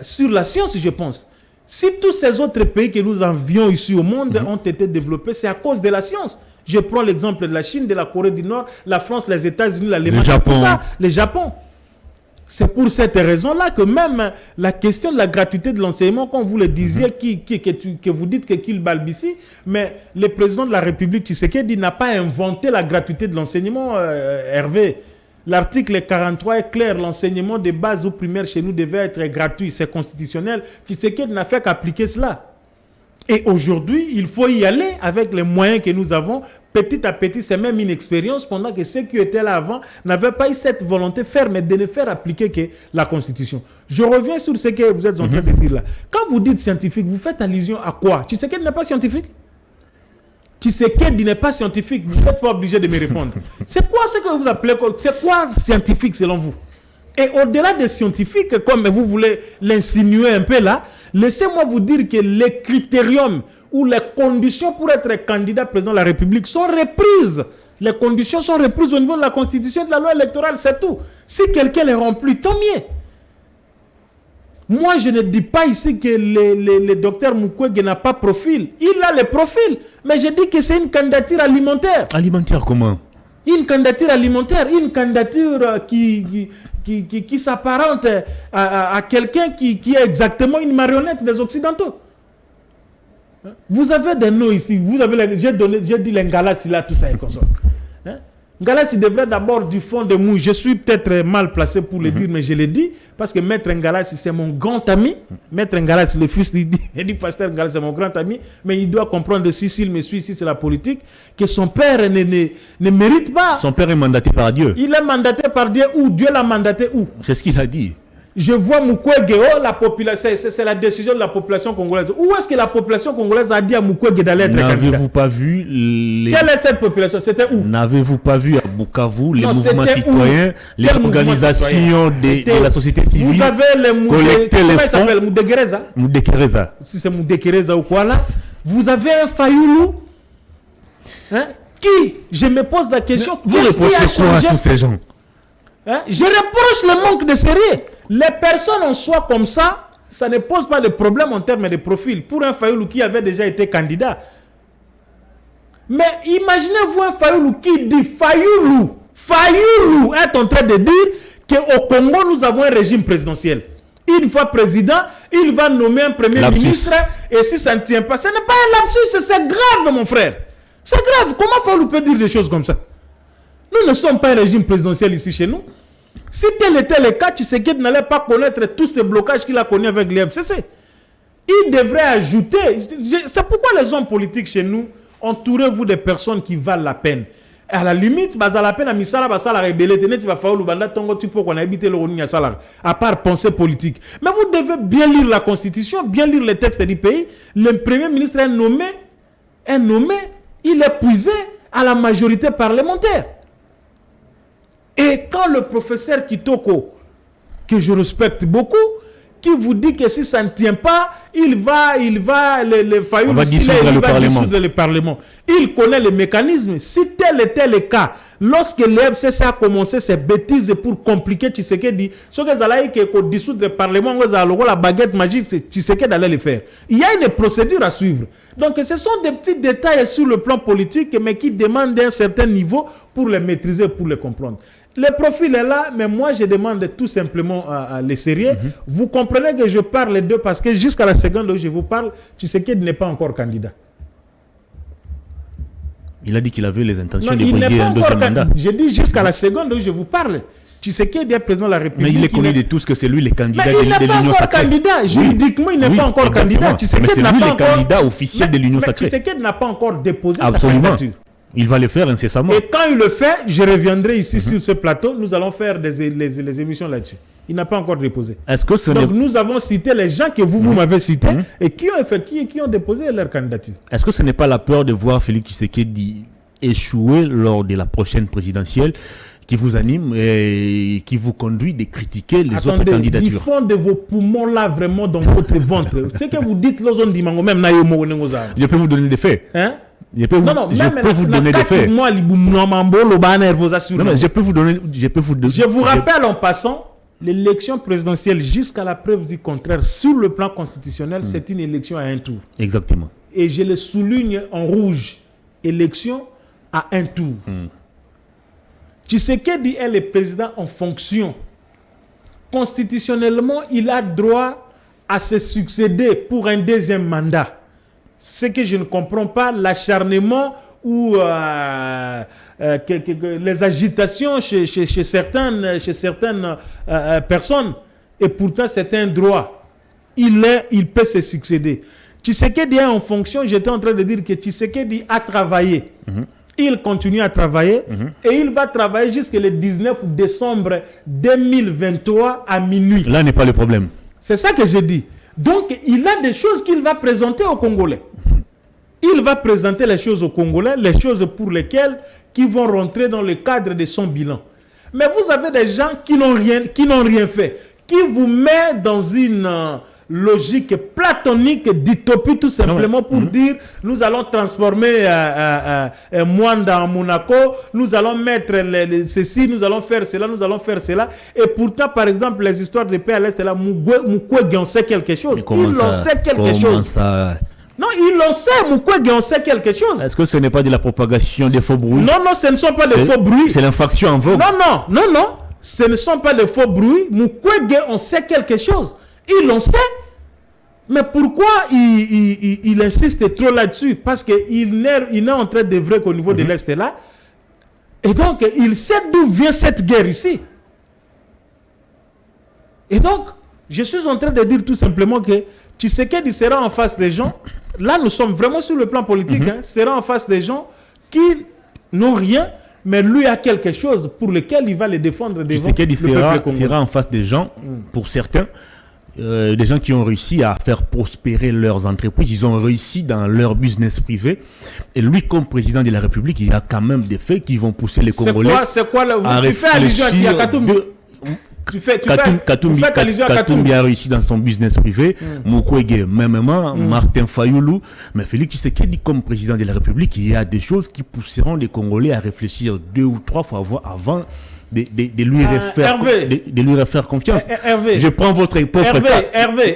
sur la science, je pense. Si tous ces autres pays que nous envions ici au monde ont été développés, c'est à cause de la science. Je prends l'exemple de la Chine, de la Corée du Nord, la France, les États-Unis, l'Allemagne, tout ça, le Japon. C'est pour cette raison-là que même la question de la gratuité de l'enseignement, quand vous le disiez, que vous dites qu'il balbutie, mais le président de la République, Tshisekedi, n'a pas inventé la gratuité de l'enseignement, Hervé. L'article 43 est clair, l'enseignement de base ou primaire chez nous devait être gratuit, c'est constitutionnel. Tshisekedi n'a fait qu'appliquer cela. Et aujourd'hui, il faut y aller avec les moyens que nous avons. Petit à petit, c'est même une expérience pendant que ceux qui étaient là avant n'avaient pas eu cette volonté ferme de ne faire appliquer que la Constitution. Je reviens sur ce que vous êtes en train de dire là. Quand vous dites scientifique, vous faites allusion à quoi? Tshisekedi n'est pas scientifique? Tshisekedi n'est pas scientifique, vous n'êtes pas obligé de me répondre. C'est quoi ce que vous appelez? C'est quoi scientifique selon vous? Et au-delà des scientifiques, comme vous voulez l'insinuer un peu là, laissez-moi vous dire que les critériums ou les conditions pour être candidat président de la République sont reprises. Les conditions sont reprises au niveau de la Constitution et de la loi électorale, c'est tout. Si quelqu'un les remplit, tant mieux. Moi, je ne dis pas ici que le docteur Mukwege n'a pas profil. Il a le profil. Mais je dis que c'est une candidature alimentaire. Alimentaire comment? Une candidature alimentaire, une candidature qui s'apparente à quelqu'un qui est exactement une marionnette des Occidentaux. Vous avez des noms ici. J'ai dit les Ngalassi là, tout ça et comme ça. Ngalassi devrait d'abord du fond de moi. Je suis peut-être mal placé pour le dire, mais je le dis parce que Maître Ngalassi, c'est mon grand ami. Maître Ngalassi, le fils du pasteur Ngalassi, c'est mon grand ami. Mais il doit comprendre si s'il me suit, si c'est la politique, que son père ne mérite pas. Son père est mandaté par Dieu. Il est mandaté par Dieu où? Dieu l'a mandaté où? C'est ce qu'il a dit. Je vois Mukwege, la population, c'est la décision de la population congolaise. Où est-ce que la population congolaise a dit à Mukwege d'aller être candidat? N'avez-vous pas vu Quelle est cette population? C'était où? N'avez-vous pas vu à Bukavu les mouvements citoyens, les organisations de la société civile? Vous avez les collecter les fonds. Moudekereza? Moudekereza. Si c'est Moudekereza ou quoi là? Vous avez un Fayoulou qui, je me pose la question, vous reprochez quoi à tous ces gens? Je reproche le manque de sérieux. Les personnes en soi comme ça, ça ne pose pas de problème en termes de profil. Pour un Fayoulou qui avait déjà été candidat. Mais imaginez-vous un Fayoulou qui dit Fayoulou est en train de dire qu'au Congo, nous avons un régime présidentiel. Une fois président, il va nommer un premier ministre. Et si ça ne tient pas, ce n'est pas un lapsus, c'est grave, mon frère. C'est grave. Comment Fayoulou peut dire des choses comme ça? Nous ne sommes pas un régime présidentiel ici chez nous. Si tel était le cas, Tshisekedi n'allait pas connaître tous ces blocages qu'il a connus avec l'FCC. Il devrait ajouter... C'est pourquoi les hommes politiques chez nous, entourez-vous de personnes qui valent la peine. Et à la limite, la peine à Misala, la rébellion, tu vas faire le banda, tu peux qu'on habite le Roni à Salar, à part pensée politique. Mais vous devez bien lire la Constitution, bien lire les textes du pays. Le Premier ministre est nommé, il est puisé à la majorité parlementaire. Et quand le professeur Kitoko, que je respecte beaucoup, qui vous dit que si ça ne tient pas, il va dissoudre le Parlement. Il connaît le mécanisme. Si tel était le cas, lorsque le FCC a commencé ces bêtises pour compliquer Tshisekedi, ce que Zalaï qui dissoudre le Parlement, la baguette magique, c'est Tshisekedi d'aller le faire. Il y a une procédure à suivre. Donc ce sont des petits détails sur le plan politique, mais qui demandent un certain niveau pour les maîtriser, pour les comprendre. Le profil est là, mais moi je demande tout simplement les sérieux. Vous comprenez que je parle d'eux parce que jusqu'à la seconde où je vous parle, Tshisekedi n'est pas encore candidat. Il a dit qu'il avait les intentions de briguer un deuxième mandat. Je dis jusqu'à la seconde où je vous parle. Tshisekedi est président de la République. Mais il est connu de tous que c'est lui le candidat de l'Union sacrée. Mais il n'est pas encore candidat. Juridiquement, il n'est pas encore candidat. Mais c'est lui le candidat officiel de l'Union sacrée. Tshisekedi n'a pas encore déposé sa candidature. Il va le faire incessamment. Et quand il le fait, je reviendrai ici sur ce plateau. Nous allons faire les émissions là-dessus. Il n'a pas encore déposé. Donc nous avons cité les gens que vous m'avez cités et qui ont déposé leur candidature. Est-ce que ce n'est pas la peur de voir Félix Tshisekedi échouer lors de la prochaine présidentielle qui vous anime et qui vous conduit de critiquer les autres candidatures? Du fond de vos poumons là, vraiment dans votre ventre. Ce que vous dites, je peux vous donner des faits. Je peux vous donner des faits. Je vous rappelle en passant, l'élection présidentielle, jusqu'à la preuve du contraire, sur le plan constitutionnel, c'est une élection à un tour. Exactement. Et je le souligne en rouge. Élection à un tour. Tshisekedi est le président en fonction. Constitutionnellement, il a droit à se succéder pour un deuxième mandat. Ce que je ne comprends pas, l'acharnement ou les agitations chez certaines personnes. Et pourtant, c'est un droit. Il peut se succéder. Tshisekedi est en fonction, j'étais en train de dire que Tshisekedi a travaillé. Il continue à travailler et il va travailler jusqu'au 19 décembre 2023 à minuit. Là n'est pas le problème. C'est ça que j'ai dit. Donc, il a des choses qu'il va présenter aux Congolais. Il va présenter les choses aux Congolais, les choses pour lesquelles qui vont rentrer dans le cadre de son bilan. Mais vous avez des gens qui n'ont rien fait, qui vous met dans une logique platonique d'utopie tout simplement pour dire nous allons transformer Mwanda en Monaco, nous allons mettre ceci, nous allons faire cela, nous allons faire cela. Et pourtant, par exemple, les histoires de paix à l'Est, là, Mukwege en sait quelque chose. Ils en sait quelque chose. Ça... Non, ils l'ont sait, Mukwege en sait quelque chose. Est-ce que ce n'est pas de la propagation des faux bruits? Non, non, ce ne sont pas des faux bruits. C'est l'infraction en vogue. Non. Ce ne sont pas des faux bruits. Mukwege en sait quelque chose. Ils l'ont sait. Mais pourquoi il insiste trop là-dessus? Parce qu'il n'est en train d'œuvrer qu'au niveau de l'Est là. Et donc, il sait d'où vient cette guerre ici. Et donc, je suis en train de dire tout simplement que Tshisekedi sera en face des gens. Là, nous sommes vraiment sur le plan politique. Sera en face des gens qui n'ont rien, mais lui a quelque chose pour lequel il va les défendre devant le peuple congolais. Sera en face des gens, pour certains, des gens qui ont réussi à faire prospérer leurs entreprises. Ils ont réussi dans leur business privé. Et lui, comme président de la République, il y a quand même des faits qui vont pousser les Congolais à tu fais allusion à qui? À Katumbi. Katumbi a réussi dans son business privé, Mukwege mêmement, Martin Fayoulou, mais Félix Tshisekedi comme président de la République, il y a des choses qui pousseront les Congolais à réfléchir 2 ou 3 fois avant de lui refaire confiance. Hervé, je prends votre propre cas.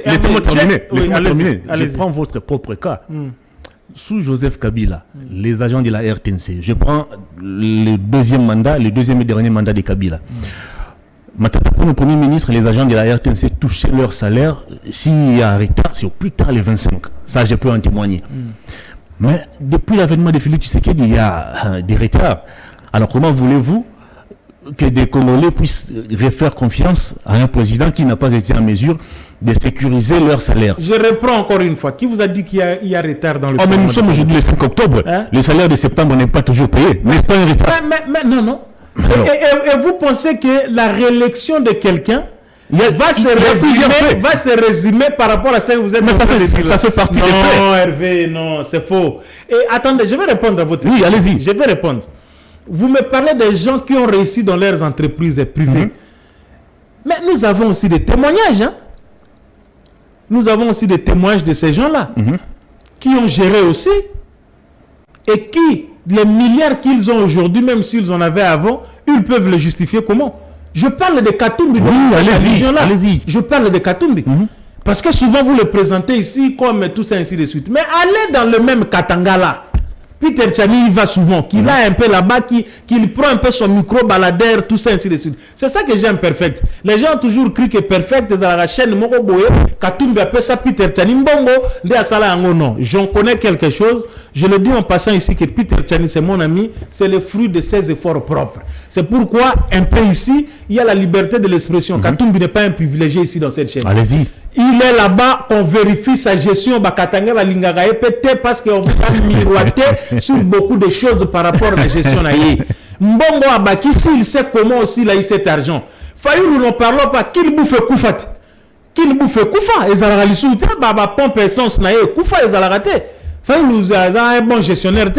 Laissez-moi terminer. Je prends votre propre cas. Sous Joseph Kabila, les agents de la RTNC, je prends le deuxième et dernier mandat de Kabila. Matata, pour le Premier ministre, les agents de la RTNC touchaient leur salaire. S'il y a un retard, c'est au plus tard les 25. Ça, je peux en témoigner. Mais depuis l'avènement de Félix Tshisekedi, il y a des retards. Alors, comment voulez-vous que des Congolais puissent refaire confiance à un président qui n'a pas été en mesure de sécuriser leur salaire? Je reprends encore une fois. Qui vous a dit qu'il y a retard dans le mais nous sommes aujourd'hui le 5 octobre. Le salaire de septembre n'est pas toujours payé. N'est-ce pas un retard? Mais non. Et vous pensez que la réélection de quelqu'un va se résumer par rapport à ça que vous êtes... Mais ça fait partie des faits. Non, Hervé, non, c'est faux. Et attendez, je vais répondre à votre question. Oui, allez-y. Je vais répondre. Vous me parlez des gens qui ont réussi dans leurs entreprises privées. Mais nous avons aussi des témoignages. Nous avons aussi des témoignages de ces gens-là qui ont géré aussi et qui... Les milliards qu'ils ont aujourd'hui, même s'ils en avaient avant, ils peuvent le justifier comment? Je parle de Katumbi. Allez-y. Je parle de Katumbi. Parce que souvent vous le présentez ici comme tout ça, ainsi de suite. Mais allez dans le même Katanga là. Peter Tchani, il va souvent, qu'il a un peu là-bas, qu'il prend un peu son micro-baladère, tout ça, ainsi de suite. C'est ça que j'aime Perfect. Les gens ont toujours cru que Perfect, c'est la chaîne Moko Boye, Katumbi appelle ça Peter Tchani Mbongo, de Asala Ango. Non, j'en connais quelque chose. Je le dis en passant ici que Peter Tchani, c'est mon ami, c'est le fruit de ses efforts propres. C'est pourquoi, un peu ici, il y a la liberté de l'expression. Katumbi n'est pas un privilégié ici dans cette chaîne. Allez-y. Il est là-bas, on vérifie sa gestion, Bakatanga, Balingaga, peut-être parce qu'on va miroiter sur beaucoup de choses par rapport à la gestion. Mbongo Abaki, s'il sait comment aussi il a eu cet argent. Fayoulou, nous ne parlons pas qu'il bouffe Koufat. Qu'il bouffe Koufa, et Zalagali Soute, Baba pompe essence, Koufa et Zalagate. Fayoulou, un bon gestionnaire.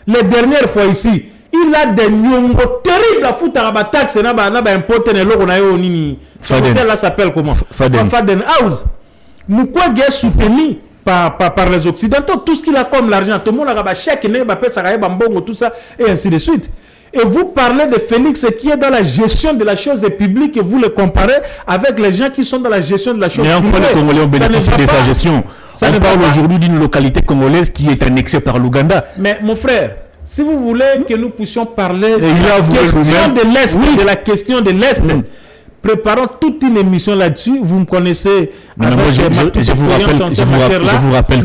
Les dernières fois ici, il a des nyongo terribles à foutre à la taxe et n'a pas importé le logo naïo nini. Faden là s'appelle comment? Faden House. Mukwege est soutenu par les Occidentaux. Tout ce qu'il a comme l'argent, tout le monde a chèque, tout ça, et ainsi de suite. Et vous parlez de Félix qui est dans la gestion de la chose publique et vous le comparez avec les gens qui sont dans la gestion de la chose publique. Mais encore les Congolais ont bénéficié de sa gestion. On parle aujourd'hui d'une localité congolaise qui est annexée par l'Ouganda. Mais mon frère, si vous voulez que nous puissions parler de la question de l'Est, préparons toute une émission là-dessus. Vous me connaissez. Je vous rappelle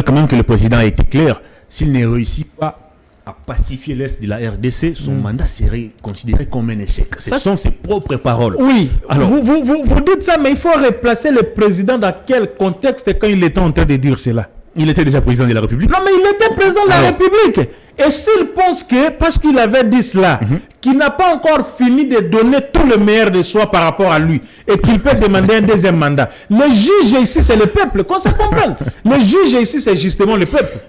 quand même que le président a été clair. S'il ne réussit pas à pacifier l'Est de la RDC, son mandat serait considéré comme un échec. Ce sont ses propres paroles. Oui, alors, vous dites ça, mais il faut replacer le président dans quel contexte quand il était en train de dire cela. Il était déjà président de la République. Non, mais il était président de la République. Et s'il pense que, parce qu'il avait dit cela, qu'il n'a pas encore fini de donner tout le meilleur de soi par rapport à lui, et qu'il peut demander un deuxième mandat, le juge ici, c'est le peuple, qu'on se comprenne. Le juge ici, c'est justement le peuple.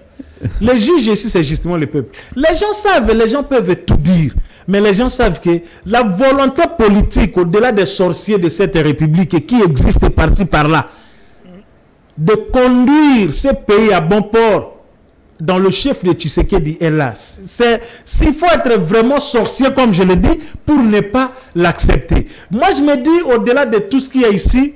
Les juges ici, c'est justement le peuple. Les gens savent, les gens peuvent tout dire. Mais les gens savent que la volonté politique, au-delà des sorciers de cette république qui existe par-ci, par-là, de conduire ce pays à bon port, dans le chef de Tshisekedi est là. Il faut être vraiment sorcier, comme je l'ai dit, pour ne pas l'accepter. Moi, je me dis, au-delà de tout ce qu'il y a ici,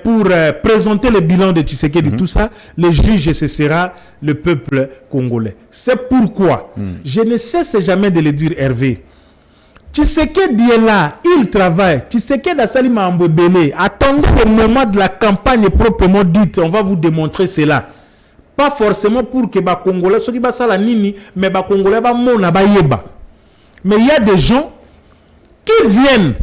pour présenter le bilan de Tshisekedi, tout ça, le juge, ce sera le peuple congolais. C'est pourquoi je ne cesse jamais de le dire, Hervé. Tshisekedi est là, il travaille. Tshisekedi a sali Mambo Belé. Attendez le moment de la campagne proprement dite, on va vous démontrer cela. Pas forcément pour que les Congolais soient la nini, mais les Congolais yeba. Mais il y a des gens qui viennent,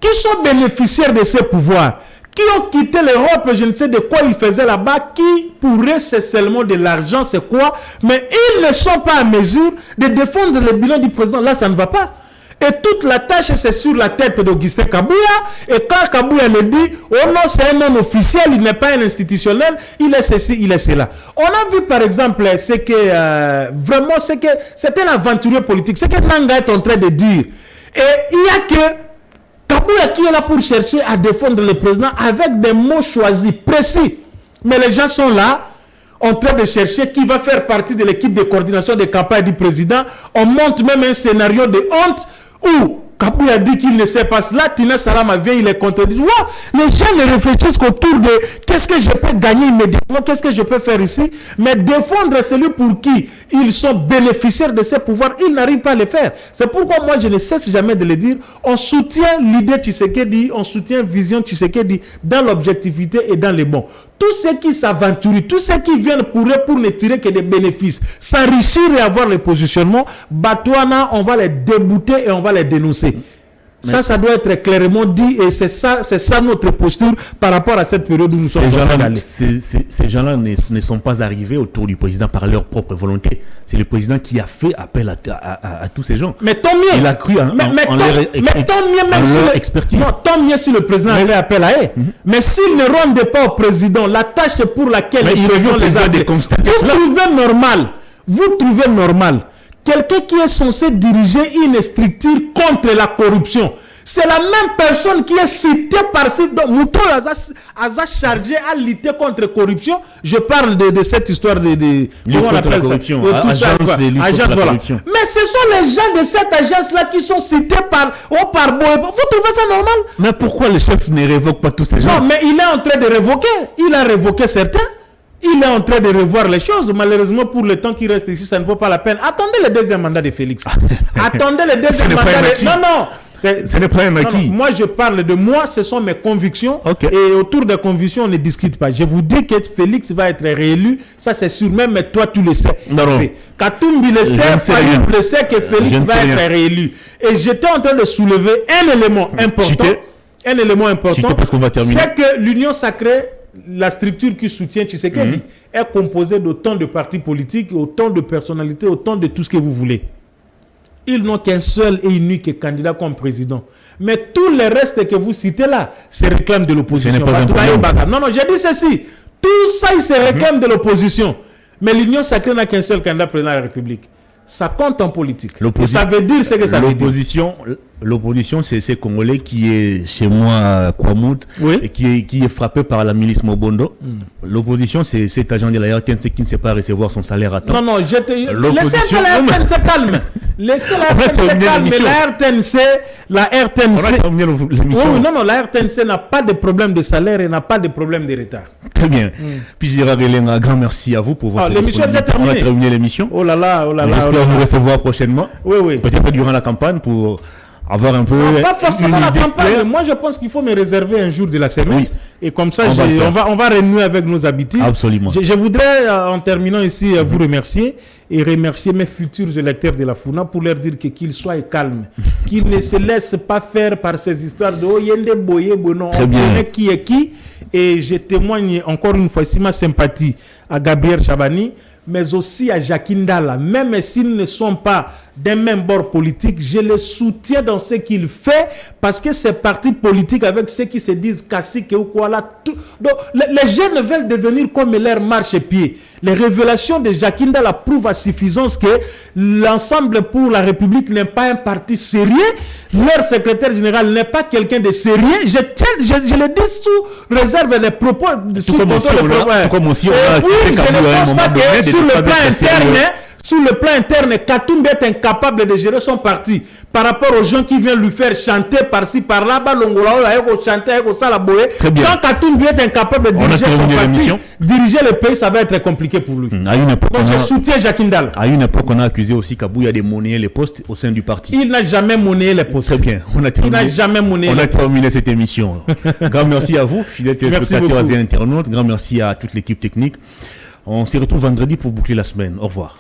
qui sont bénéficiaires de ces pouvoirs, qui ont quitté l'Europe, je ne sais de quoi ils faisaient là-bas, qui pour eux c'est seulement de l'argent, c'est quoi, mais ils ne sont pas à mesure de défendre le bilan du président. Là, ça ne va pas. Et toute la tâche, c'est sur la tête d'Augustin Kabouya. Et quand Kabouya le dit, oh non, c'est un homme officiel, il n'est pas un institutionnel, il est ceci, il est cela. On a vu par exemple, c'est que vraiment, c'est un aventurier politique. C'est que Nanga est en train de dire. Et il y a que Kabouya qui est là pour chercher à défendre le président avec des mots choisis, précis. Mais les gens sont là, en train de chercher qui va faire partie de l'équipe de coordination de campagne du président. On monte même un scénario de honte où Kabouya dit qu'il ne sait pas cela. Tina Salama vient, il est contredit. Wow, les gens ne réfléchissent qu'autour de qu'est-ce que je peux gagner immédiatement, qu'est-ce que je peux faire ici. Mais défendre celui pour qui ils sont bénéficiaires de ces pouvoirs, ils n'arrivent pas à le faire. C'est pourquoi moi je ne cesse jamais de le dire. On soutient l'idée Tshisekedi, on soutient vision Tshisekedi dans l'objectivité et dans les bons. Tous ceux qui s'aventurent, tous ceux qui viennent pour eux pour ne tirer que des bénéfices, s'enrichir et avoir le positionnement, Batouana, on va les débouter et on va les dénoncer. Mais ça doit être clairement dit et c'est ça notre posture par rapport à cette période où nous sommes allés. Ces gens-là ne sont pas arrivés autour du président par leur propre volonté. C'est le président qui a fait appel à tous ces gens. Mais tant mieux. Il a cru en leur expertise. Non, tant mieux si le président a fait appel à eux. Mais s'il ne rendait pas au président la tâche pour laquelle le président les a dit, vous trouvez normal quelqu'un qui est censé diriger une structure contre la corruption. C'est la même personne qui est citée par ces Mouton a chargé à lutter contre la corruption. Je parle de cette histoire de comment on appelle la corruption, agence, voilà. Mais ce sont les gens de cette agence-là qui sont cités par Boé. Vous trouvez ça normal? Mais pourquoi le chef ne révoque pas tous ces gens? Non, mais il est en train de révoquer. Il a révoqué certains. Il est en train de revoir les choses. Malheureusement, pour le temps qui reste ici, ça ne vaut pas la peine. Attendez le deuxième mandat de Félix. Attendez le deuxième mandat de... Non. Ce n'est pas un acquis. Moi, je parle de moi, ce sont mes convictions. Okay. Et autour des convictions, on ne discute pas. Je vous dis que Félix va être réélu. Ça, c'est sûr. Même toi, tu le sais. Non. Katumbi le sait, Fayou le sait que Félix va être réélu. Et j'étais en train de soulever un élément important. C'est que l'Union sacrée, la structure qui soutient Tshisekedi est composée d'autant de partis politiques, autant de personnalités, autant de tout ce que vous voulez. Ils n'ont qu'un seul et unique candidat comme président. Mais tous les restes que vous citez là, se réclament de l'opposition. Non, j'ai dit ceci. Tout ça, ils se réclament de l'opposition. Mais l'Union sacrée n'a qu'un seul candidat président de la République. Ça compte en politique. Et ça veut dire ce que ça veut dire. L'opposition, c'est ces Congolais qui est chez moi à Kwamout, et qui est frappé par la milice Mobondo. L'opposition, c'est cet agent de la RTNC qui ne sait pas recevoir son salaire à temps. Non, laissez la RTNC calme. Laissez la RTNC calme. La RTNC. La RTNC n'a pas de problème de salaire et n'a pas de problème de retard. Très bien. Puis Gérard Hélène, un grand merci à vous pour votre l'émission. On a terminé l'émission. Oh là là. J'espère vous recevoir prochainement. Oui. Peut-être durant la campagne pour avoir un peu... pas forcément la campagne. Moi, je pense qu'il faut me réserver un jour de la semaine. Et comme ça, On on va renouer avec nos habitudes. Absolument. Je voudrais, en terminant ici, vous remercier et remercier mes futurs électeurs de la FUNA pour leur dire qu'ils soient calmes, qu'ils ne se laissent pas faire par ces histoires de « Oh, yende boye, bonon, on connaît qui est qui ». Et je témoigne encore une fois ici ma sympathie à Gabriel Chabani, mais aussi à Jacques Ndala. Même s'ils ne sont pas d'un même bord politique, je le soutiens dans ce qu'il fait parce que ces partis politiques avec ceux qui se disent caciques ou quoi là, donc les jeunes veulent devenir comme leur marche-pied. Les révélations de Jacques Ndala prouvent à suffisance que l'Ensemble pour la République n'est pas un parti sérieux. Leur secrétaire général n'est pas quelqu'un de sérieux. Je le dis sous réserve des propos. Tout comme aussi on a oui, je ne pense pas que sur le plan interne, sur le plan interne, Katumbi est incapable de gérer son parti par rapport aux gens qui viennent lui faire chanter par-ci, par-là, quand Katumbi est incapable de diriger son parti, diriger le pays, ça va être compliqué pour lui. Donc je soutiens Jacques Ndala. À une époque, on a accusé aussi Kabouya de monnayer les postes au sein du parti. Il n'a jamais monnayé les postes. Très bien. Il n'a jamais monnayé les postes. On a terminé cette émission. Grand merci à vous, fidèles téléspectateurs et internautes. Grand merci à toute l'équipe technique. On se retrouve vendredi pour boucler la semaine. Au revoir.